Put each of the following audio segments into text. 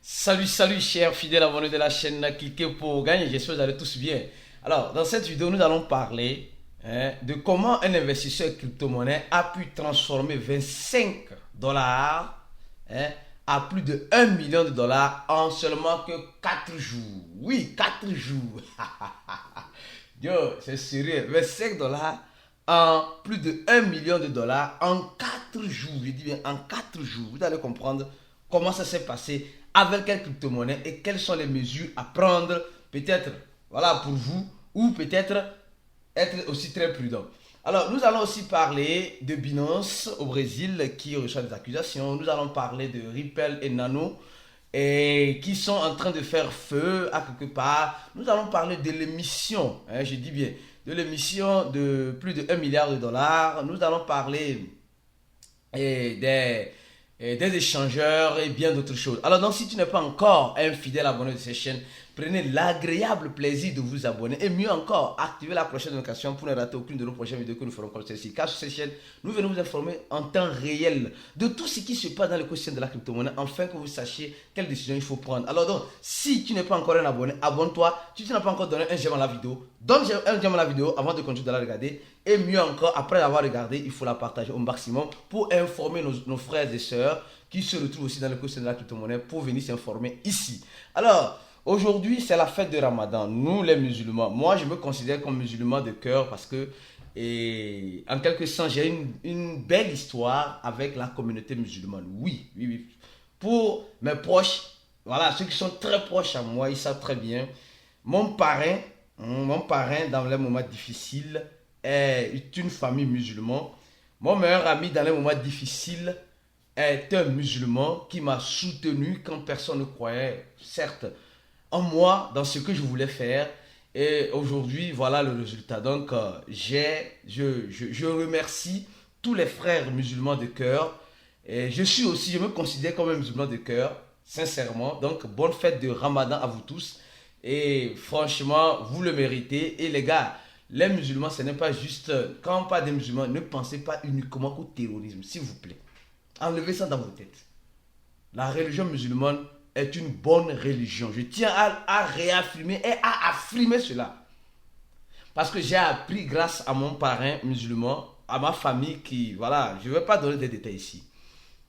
Salut chers fidèles abonnés de la chaîne Cliquez pour gagner, j'espère que vous allez tous bien. Alors dans cette vidéo nous allons parler de comment un investisseur crypto-monnaie a pu transformer 25 dollars à plus de 1 million de dollars en seulement que 4 jours. Oui, 4 jours. Yo, c'est sérieux, 25 dollars en plus de 1 million de dollars en 4 jours. Je dis bien en 4 jours. Vous allez comprendre comment ça s'est passé, avec quelle crypto-monnaie et quelles sont les mesures à prendre, peut-être, voilà, pour vous, ou peut-être être aussi très prudent. Alors, nous allons aussi parler de Binance au Brésil qui reçoit des accusations. Nous allons parler de Ripple et Nano et qui sont en train de faire feu à quelque part. Nous allons parler de l'émission, je dis bien, de l'émission de plus de 1 milliard de dollars. Nous allons parler des échangeurs et bien d'autres choses. Alors donc si tu n'es pas encore un fidèle abonné de cette chaîne, prenez l'agréable plaisir de vous abonner et mieux encore, activez la cloche de notification pour ne rater aucune de nos prochaines vidéos que nous ferons comme celle-ci. Car sur cette chaîne, nous venons vous informer en temps réel de tout ce qui se passe dans l'écosystème de la crypto-monnaie afin que vous sachiez quelle décision il faut prendre. Alors donc, si tu n'es pas encore un abonné, abonne-toi. Si tu n'as pas encore donné un j'aime à la vidéo, donne un j'aime à la vidéo avant de continuer de la regarder. Et mieux encore, après l'avoir regardé, il faut la partager au maximum pour informer nos frères et sœurs qui se retrouvent aussi dans l'écosystème de la crypto-monnaie pour venir s'informer ici. Alors, aujourd'hui, c'est la fête de Ramadan. Nous, les musulmans, moi, je me considère comme musulman de cœur parce que, en quelque sens, j'ai une belle histoire avec la communauté musulmane. Oui, oui, oui. Pour mes proches, voilà, ceux qui sont très proches à moi, ils savent très bien. Mon parrain, dans les moments difficiles, est une famille musulmane. Mon meilleur ami dans les moments difficiles est un musulman qui m'a soutenu quand personne ne croyait, certes, en moi, dans ce que je voulais faire. Et aujourd'hui, voilà le résultat. Donc, je remercie tous les frères musulmans de cœur. Et je me considère comme un musulman de cœur, sincèrement. Donc, bonne fête de Ramadan à vous tous. Et franchement, vous le méritez. Et les gars, les musulmans, ce n'est pas juste... Quand on parle des musulmans, ne pensez pas uniquement au terrorisme, s'il vous plaît. Enlevez ça dans vos têtes. La religion musulmane est une bonne religion. Je tiens à réaffirmer et à affirmer cela. Parce que j'ai appris grâce à mon parrain musulman, à ma famille qui... Voilà, je ne vais pas donner des détails ici.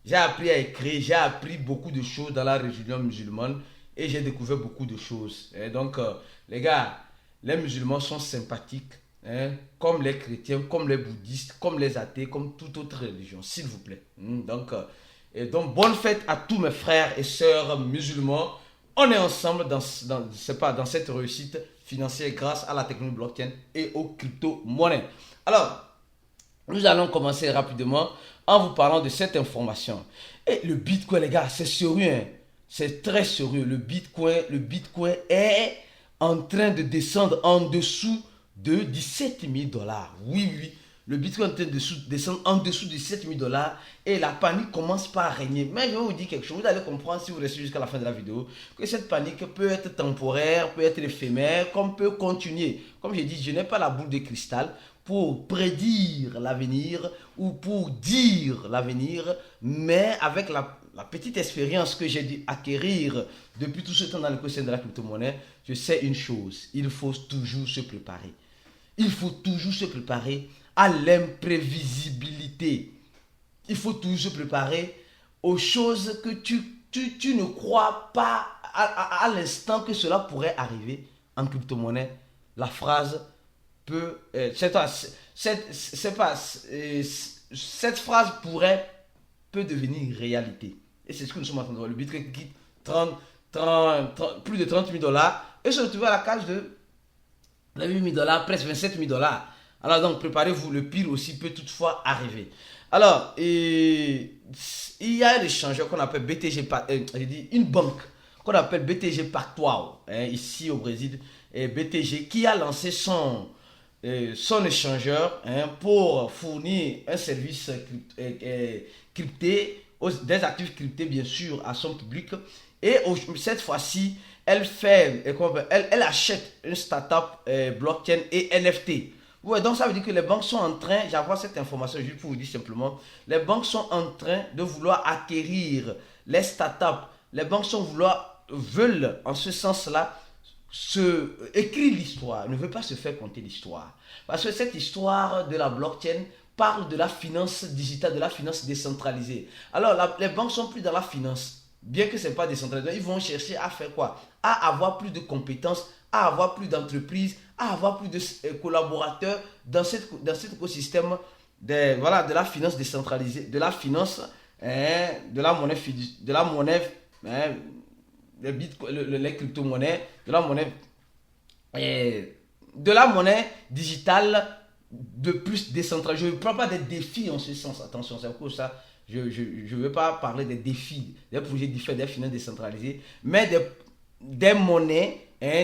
J'ai appris à écrire, j'ai appris beaucoup de choses dans la religion musulmane et j'ai découvert beaucoup de choses. Et donc, les gars, les musulmans sont sympathiques, comme les chrétiens, comme les bouddhistes, comme les athées, comme toute autre religion, s'il vous plaît. Donc, bonne fête à tous mes frères et sœurs musulmans. On est ensemble dans cette réussite financière grâce à la technologie blockchain et aux crypto-monnaies. Alors, nous allons commencer rapidement en vous parlant de cette information. Et le Bitcoin, les gars, c'est sérieux, hein? C'est très sérieux. Le Bitcoin est en train de descendre en dessous de 17 000 dollars. Oui, oui, oui. Le Bitcoin est en train de descendre en dessous de 17 000 dollars et la panique commence par régner. Mais je vais vous dire quelque chose, vous allez comprendre si vous restez jusqu'à la fin de la vidéo, que cette panique peut être temporaire, peut être éphémère, comme peut continuer. Comme j'ai dit, je n'ai pas la boule de cristal pour prédire l'avenir ou pour dire l'avenir, mais avec la petite expérience que j'ai dû acquérir depuis tout ce temps dans l'écosystème de la crypto-monnaie, je sais une chose, il faut toujours se préparer. Il faut toujours se préparer à l'imprévisibilité. Il faut toujours se préparer aux choses que tu ne crois pas à l'instant que cela pourrait arriver. En crypto-monnaie, la phrase peut... cette phrase peut devenir réalité. Et c'est ce que nous sommes en train de voir. Le Bitcoin quitte plus de 30 000 dollars et se retrouve à la cage de 8 000 dollars, presque 27 000 dollars. Alors donc, préparez-vous, le pire aussi peut toutefois arriver. Alors, il y a un échangeur qu'on appelle une banque qu'on appelle BTG Pactual, ici au Brésil, et BTG, qui a lancé son échangeur pour fournir un service crypté, des actifs cryptés bien sûr à son public. Et cette fois-ci, elle achète une startup blockchain et NFT. Ouais, donc ça veut dire que les banques sont en train, j'avoue cette information juste pour vous dire simplement, les banques sont en train de vouloir acquérir les startups, les banques veulent en ce sens-là écrire l'histoire, ne veut pas se faire conter l'histoire. Parce que cette histoire de la blockchain parle de la finance digitale, de la finance décentralisée. Alors, les banques sont plus dans la finance, bien que ce n'est pas décentralisé. Ils vont chercher à faire quoi? À avoir plus de compétences, à avoir plus d'entreprises, à avoir plus de collaborateurs dans cet écosystème de la finance décentralisée, de la finance, de la monnaie, les crypto-monnaies, de la monnaie digitale de plus décentralisée. Je ne prends pas des défis en ce sens, attention, c'est pour ça. Je ne veux pas parler des défis, des projets différents, des finances décentralisées, mais des monnaies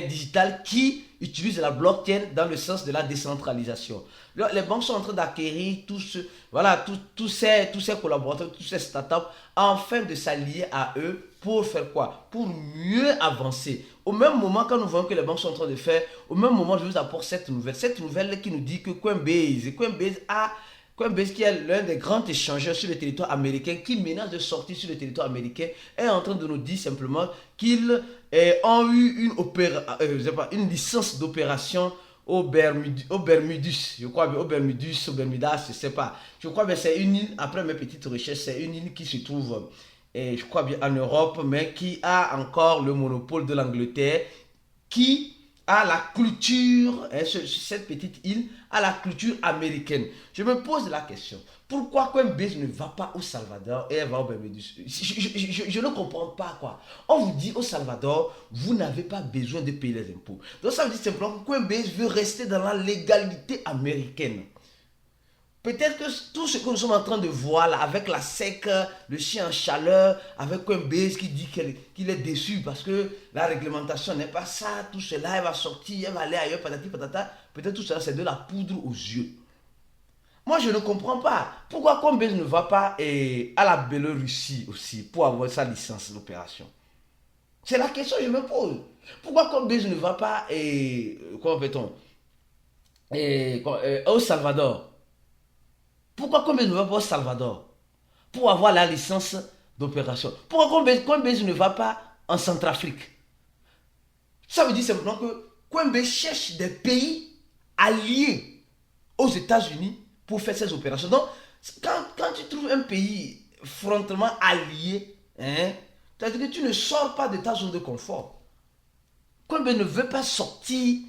digitales qui utilisent la blockchain dans le sens de la décentralisation. Les banques sont en train d'acquérir tous ces collaborateurs, tous ces startups, afin de s'allier à eux pour faire quoi? Pour mieux avancer. Au même moment, quand nous voyons que les banques sont en train de faire, au même moment, je vous apporte cette nouvelle qui nous dit que Coinbase, qui est l'un des grands échangeurs sur le territoire américain, qui menace de sortir sur le territoire américain, est en train de nous dire simplement qu'ils ont eu une licence d'opération au Bermudas, je crois, au Bermudas, je sais pas. Je crois que c'est une île, après mes petites recherches, c'est une île qui se trouve, je crois bien en Europe, mais qui a encore le monopole de l'Angleterre, qui a la culture, cette petite île, a la culture américaine. Je me pose la question, pourquoi Coinbase ne va pas au Salvador et elle va au Bermudas? Je ne comprends pas quoi. On vous dit au Salvador, vous n'avez pas besoin de payer les impôts. Donc ça veut dire simplement que Coinbase veut rester dans la légalité américaine. Peut-être que tout ce que nous sommes en train de voir là, avec la SEC, le chien en chaleur, avec Coinbase qui dit qu'il est déçu parce que la réglementation n'est pas ça, tout cela, elle va sortir, elle va aller ailleurs, patati patata. Peut-être tout cela, c'est de la poudre aux yeux. Moi, je ne comprends pas. Pourquoi Coinbase ne va pas à la Biélorussie aussi pour avoir sa licence d'opération? C'est la question que je me pose. Pourquoi Coinbase ne va pas au Salvador? Pourquoi Coinbase ne va pas au Salvador pour avoir la licence d'opération? Pourquoi Coinbase ne va pas en Centrafrique? Ça veut dire simplement que Coinbase cherche des pays alliés aux États-Unis pour faire ces opérations. Donc, quand tu trouves un pays frontalement allié, c'est-à-dire que tu ne sors pas de ta zone de confort. Coinbase ne veut pas sortir,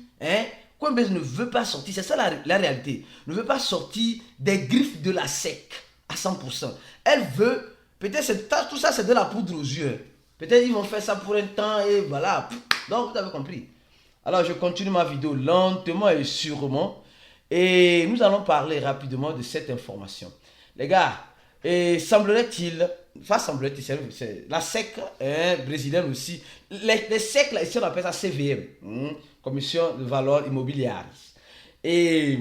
Coinbase ne veut pas sortir, c'est ça la réalité. Ne veut pas sortir des griffes de la SEC à 100%. Elle veut, peut-être tout ça c'est de la poudre aux yeux. Peut-être ils vont faire ça pour un temps et voilà. Donc vous avez compris. Alors je continue ma vidéo lentement et sûrement. Et nous allons parler rapidement de cette information. Les gars, semblerait-il, c'est la SEC brésilienne aussi. Les SEC, là, ici on appelle ça CVM, Commission de valeurs immobilières. Et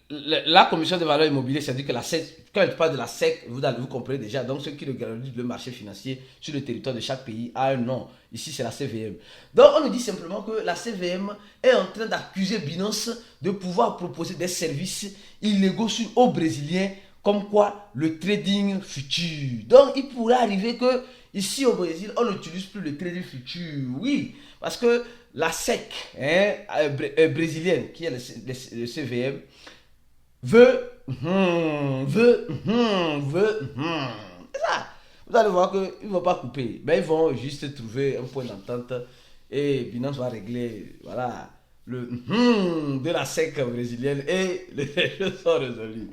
la Commission de valeurs immobilières, c'est-à-dire que la SEC, quand je parle de la SEC, vous comprenez déjà, donc ceux qui regardent le marché financier sur le territoire de chaque pays a un nom. Ici, c'est la CVM. Donc, on nous dit simplement que la CVM est en train d'accuser Binance de pouvoir proposer des services illégaux aux Brésiliens, comme quoi le trading futur. Donc, il pourrait arriver que ici au Brésil, on n'utilise plus le trading futur. Oui, parce que la SEC brésilienne, qui est le CVM, veut. C'est ça. Vous allez voir qu'ils ne vont pas couper, mais ils vont juste trouver un point d'entente et Binance va régler, voilà, le de la SEC brésilienne et les choses sont résolues.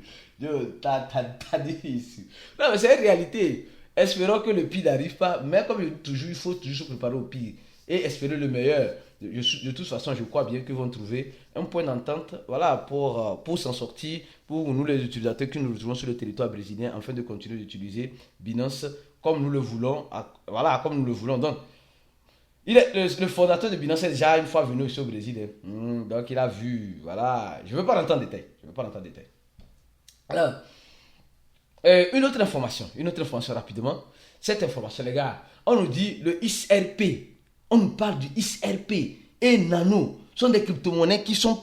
T'as dit ici. Non, mais c'est une réalité. Espérons que le pire n'arrive pas, mais comme je dis toujours, il faut toujours se préparer au pire et espérer le meilleur. De toute façon, je crois bien qu'ils vont trouver un point d'entente, voilà, pour s'en sortir, pour nous les utilisateurs qui nous retrouvons sur le territoire brésilien, afin de continuer d'utiliser Binance comme nous le voulons, voilà, comme nous le voulons. Donc, le fondateur de Binance est déjà une fois venu ici au Brésil, donc il a vu, voilà, je ne veux pas rentrer en détail, Alors, une autre information rapidement. Cette information, les gars, on nous dit le XRP. On nous parle du XRP et Nano. Ce sont des crypto-monnaies qui sont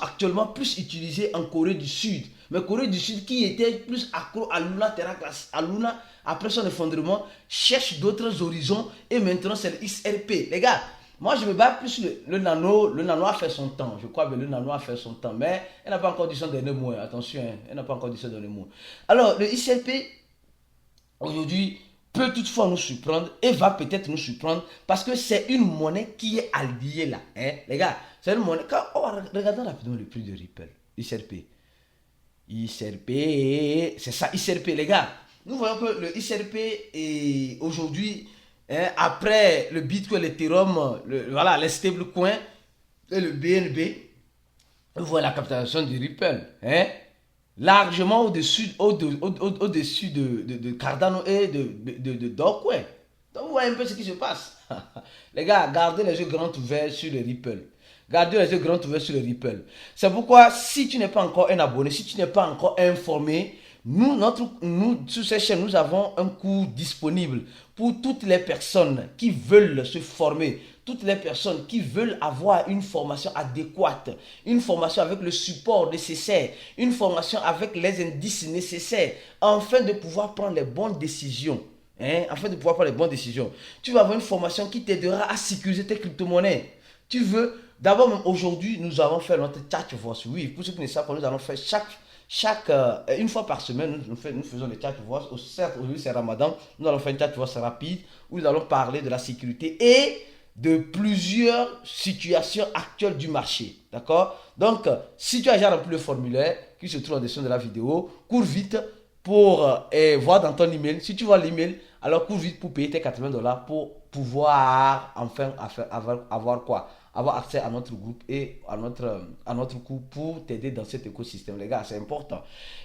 actuellement plus utilisées en Corée du Sud. Mais Corée du Sud, qui était plus accro à Luna Terraclass, à Luna, après son effondrement, cherche d'autres horizons et maintenant c'est le XRP. Les gars, moi je me bats plus sur le nano. Le nano a fait son temps. Je crois que le nano a fait son temps. Mais elle n'a pas encore dit son dernier mot. Attention, hein, elle n'a pas encore dit son dernier mot. Alors, le XRP, aujourd'hui, peut toutefois nous surprendre et va peut-être nous surprendre parce que c'est une monnaie qui est alliée là. Hein? Les gars, c'est une monnaie. Regardons rapidement le prix de Ripple. XRP. XRP, c'est ça, XRP, les gars. Nous voyons que le XRP est aujourd'hui, hein, après le Bitcoin, l'Ethereum, voilà, les stablecoins et le BNB, vous voyez la capitalisation du Ripple, hein, largement au-dessus de Cardano et de Dogecoin. Donc vous voyez un peu ce qui se passe. Les gars, gardez les yeux grands ouverts sur le Ripple. Gardez les yeux grands ouverts sur le Ripple. C'est pourquoi, si tu n'es pas encore un abonné, si tu n'es pas encore informé, nous, sur cette chaîne, nous avons un cours disponible pour toutes les personnes qui veulent se former, toutes les personnes qui veulent avoir une formation adéquate, une formation avec le support nécessaire, une formation avec les indices nécessaires, afin de pouvoir prendre les bonnes décisions. Afin de pouvoir prendre les bonnes décisions. Tu vas avoir une formation qui t'aidera à sécuriser tes crypto-monnaies. Tu veux, d'abord même aujourd'hui, nous allons faire notre chat voice. Oui, pour ceux qui ne savent pas, nous allons faire une fois par semaine, nous faisons les chat voice. Certes, aujourd'hui c'est Ramadan, nous allons faire une chat voice rapide où nous allons parler de la sécurité et de plusieurs situations actuelles du marché. D'accord? Donc, si tu as déjà rempli le formulaire qui se trouve en dessus de la vidéo, cours vite pour voir dans ton email. Si tu vois l'email, alors cours vite pour payer tes $80 pour pouvoir enfin avoir quoi? Avoir accès à notre groupe et à notre cours pour t'aider dans cet écosystème. Les gars, c'est important.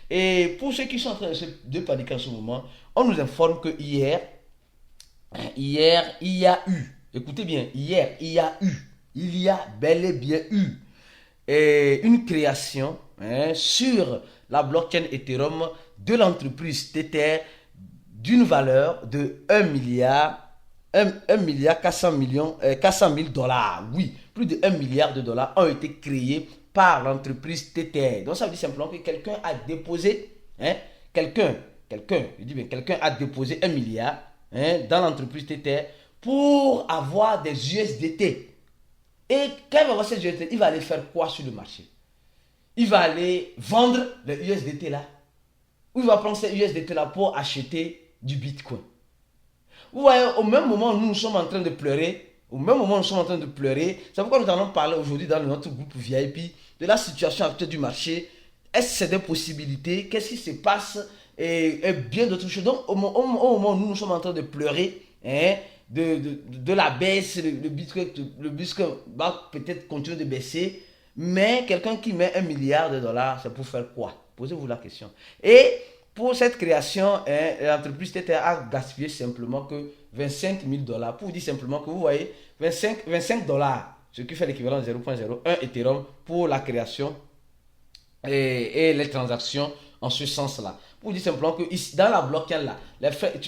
Et pour ceux qui sont en train de paniquer en ce moment, on nous informe que hier, il y a eu, écoutez bien, hier, il y a bel et bien eu une création sur la blockchain Ethereum de l'entreprise Tether d'une valeur de 1 milliard 400 000 dollars. Oui, plus de 1 milliard de dollars ont été créés par l'entreprise Tether. Donc ça veut dire simplement que quelqu'un a déposé, quelqu'un a déposé 1 milliard dans l'entreprise Tether pour avoir des USDT. Et quand il va avoir ces USDT, il va aller faire quoi sur le marché? Il va aller vendre les USDT là. Ou il va prendre ces USDT là pour acheter du Bitcoin. Vous voyez, au même moment où nous sommes en train de pleurer, c'est pourquoi nous allons parler aujourd'hui dans notre groupe VIP de la situation actuelle du marché. Est-ce que c'est des possibilités? Qu'est-ce qui se passe? Et bien d'autres choses. Donc, au moment où nous sommes en train de pleurer, de la baisse, le Bitcoin va peut-être continuer de baisser, mais quelqu'un qui met 1 milliard de dollars, c'est pour faire quoi? Posez-vous la question. Et pour cette création, l'entreprise Tether a gaspillé simplement que 25 000 dollars. Pour vous dire simplement que vous voyez, 25 dollars, ce qui fait l'équivalent de 0.01 Ethereum pour la création et les transactions en ce sens-là. Pour vous dire simplement que ici, dans la blockchain là,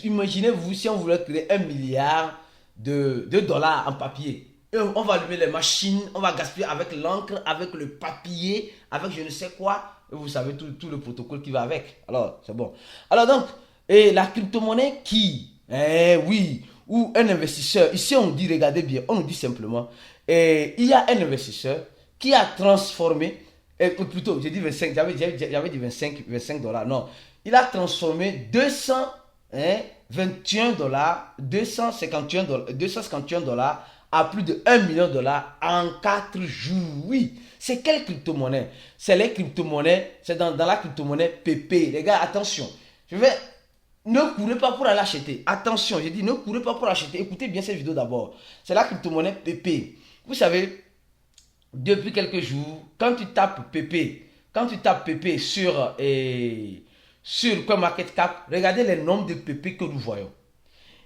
imaginez-vous si on voulait créer 1 milliard de dollars en papier. Et on va allumer les machines, on va gaspiller avec l'encre, avec le papier, avec je ne sais quoi. Et vous savez tout le protocole qui va avec. Alors, c'est bon. Alors donc, et la crypto-monnaie oui, ou un investisseur, ici on dit, regardez bien, on nous dit simplement, il y a un investisseur qui a transformé, plutôt, j'ai dit 25, j'avais dit 25 dollars, non. Il a transformé 221 dollars, 251 dollars à plus de 1 million de dollars en 4 jours. Oui, c'est quelle crypto-monnaie? C'est les crypto-monnaies, c'est dans la crypto-monnaie PP. Les gars, attention, ne courez pas pour aller acheter. Attention, j'ai dit ne courez pas pour acheter. Écoutez bien cette vidéo d'abord. C'est la crypto-monnaie PP. Vous savez, depuis quelques jours, quand tu tapes PP sur CoinMarketCap, regardez les nombres de PP que nous voyons.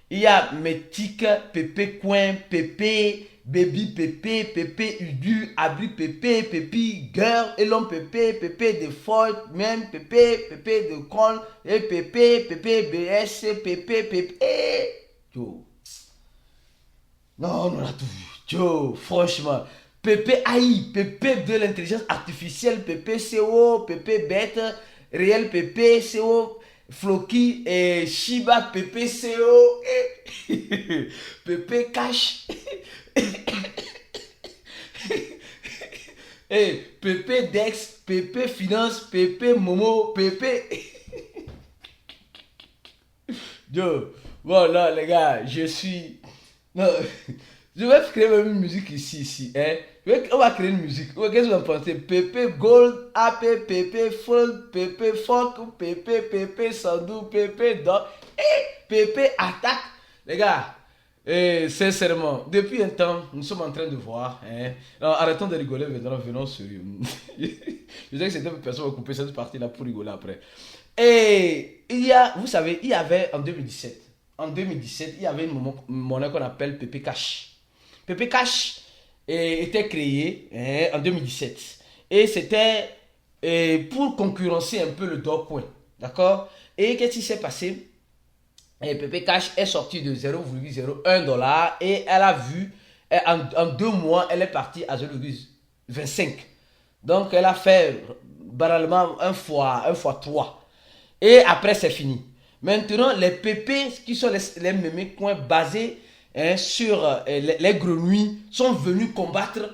Il y a Metic, PP Coin, PP, Baby PP, PP Udu, Abri PP, PP Girl, Elon PP, PP Default, même PP, PP de Con, et PP, PP BS, PP, PP. Yo. Non, on a tout vu. Yo, franchement. PP AI, PP de l'intelligence artificielle, PP CO, PP Bête, Réel PP, CO, Floki, et Shiba PP, CO, PP Cash, et PP Dex, PP Finance, PP Momo, PP. Yo, bon là les gars, je suis... Non, je vais créer même une musique ici, hein. On va créer une musique. Qu'est-ce que vous en pensez? PP Gold, AP, PP Fold, PP Funk, PP, PP Sandou, PP Dog, et PP Attaque. Les gars, sincèrement, depuis un temps, nous sommes en train de voir, hein. Alors, arrêtons de rigoler maintenant, venons sérieux. Je sais que certaines personnes vont couper cette partie-là pour rigoler après. Et vous savez, il y avait en 2017, il y avait une monnaie qu'on appelle PP Cash. PP Cash était créé en 2017 et c'était pour concurrencer un peu le Dogecoin, d'accord? Et qu'est-ce qui s'est passé? PP Cash est sorti de 0,01 dollar et elle a vu, en 2 mois, elle est partie à 0,25. Donc elle a fait banalement 1 fois 3. Et après, c'est fini. Maintenant, les PP, qui sont les mémés coins basés sur les grenouilles, sont venus combattre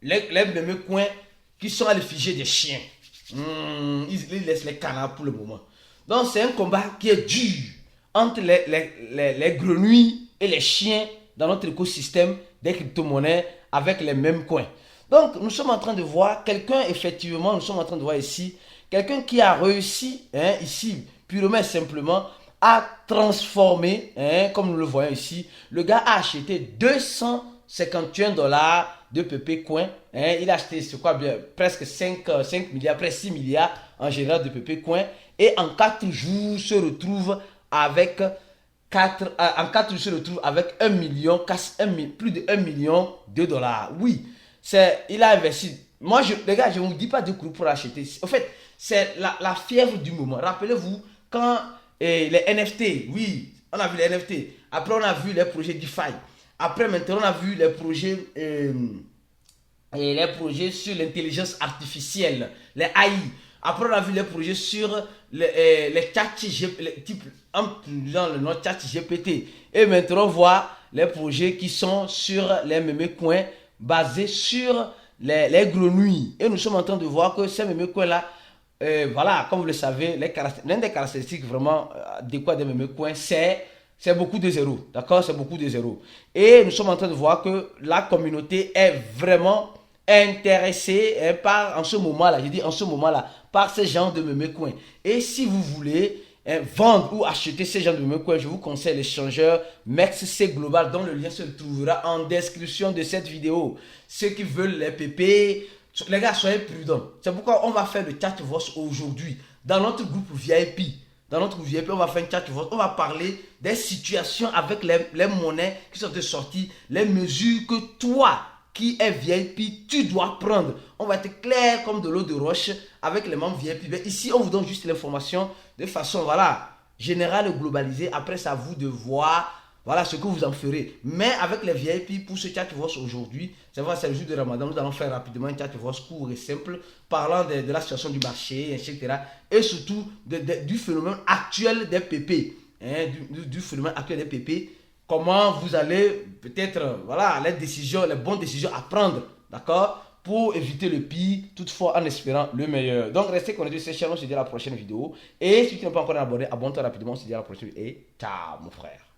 les mémés coins qui sont à l'effigie des chiens. Ils laissent les canards pour le moment. Donc, c'est un combat qui est dur entre les grenouilles et les chiens dans notre écosystème des crypto-monnaies avec les mêmes coins. Donc, nous sommes en train de voir quelqu'un, effectivement, nous sommes en train de voir ici, quelqu'un qui a réussi, ici, purement et simplement, à transformer, comme nous le voyons ici, le gars a acheté 251 dollars de PP Coin. Il a acheté, c'est quoi bien, presque 5 milliards, presque 6 milliards en général de PP Coin. Et en 4 jours, se retrouve avec 1 million, plus de 1 million de dollars. Oui, il a investi. Moi, les gars, je ne vous dis pas de coup pour acheter. En fait, c'est la fièvre du moment. Rappelez-vous, quand les NFT, oui, on a vu les NFT. Après, on a vu les projets DeFi. Après, maintenant, on a vu les projets sur l'intelligence artificielle, les AI. Après, on a vu les projets sur les chats type, dans le nom chat GPT. Et maintenant, on voit les projets qui sont sur les mémés coins basés sur les grenouilles. Et nous sommes en train de voir que ces mémés coins-là, voilà, comme vous le savez, l'une des caractéristiques vraiment adéquates des mémés coins, c'est beaucoup de zéros. D'accord? C'est beaucoup de zéros. Et nous sommes en train de voir que la communauté est vraiment intéressée en ce moment-là, par ces gens de mémés coins. Et si vous voulez vendre ou acheter ces gens de mémés coins, je vous conseille l'échangeur MEXC Global, dont le lien se trouvera en description de cette vidéo. Ceux qui veulent les PP, les gars, soyez prudents. C'est pourquoi on va faire le chat voice aujourd'hui. Dans notre groupe VIP, on va faire un chat voice. On va parler des situations avec les monnaies qui sont sorties, les mesures que toi, qui est VIP, tu dois prendre. On va être clair comme de l'eau de roche avec les membres VIP. Mais ici, on vous donne juste l'information de façon, voilà, générale et globalisée. Après, c'est à vous de voir, voilà, ce que vous en ferez. Mais avec les VIP, pour ce chat voice aujourd'hui, c'est vrai, c'est le jour de Ramadan. Nous allons faire rapidement un chat voice court et simple, parlant de la situation du marché, etc. Et surtout du phénomène actuel des PP. Du phénomène actuel des PP. Comment vous allez peut-être, voilà, les bonnes décisions à prendre, d'accord, pour éviter le pire, toutefois en espérant le meilleur. Donc, restez connectés sur cette chaîne, on se dit à la prochaine vidéo. Et si tu n'es pas encore abonné, abonne-toi rapidement, on se dit à la prochaine vidéo. Et ciao, mon frère.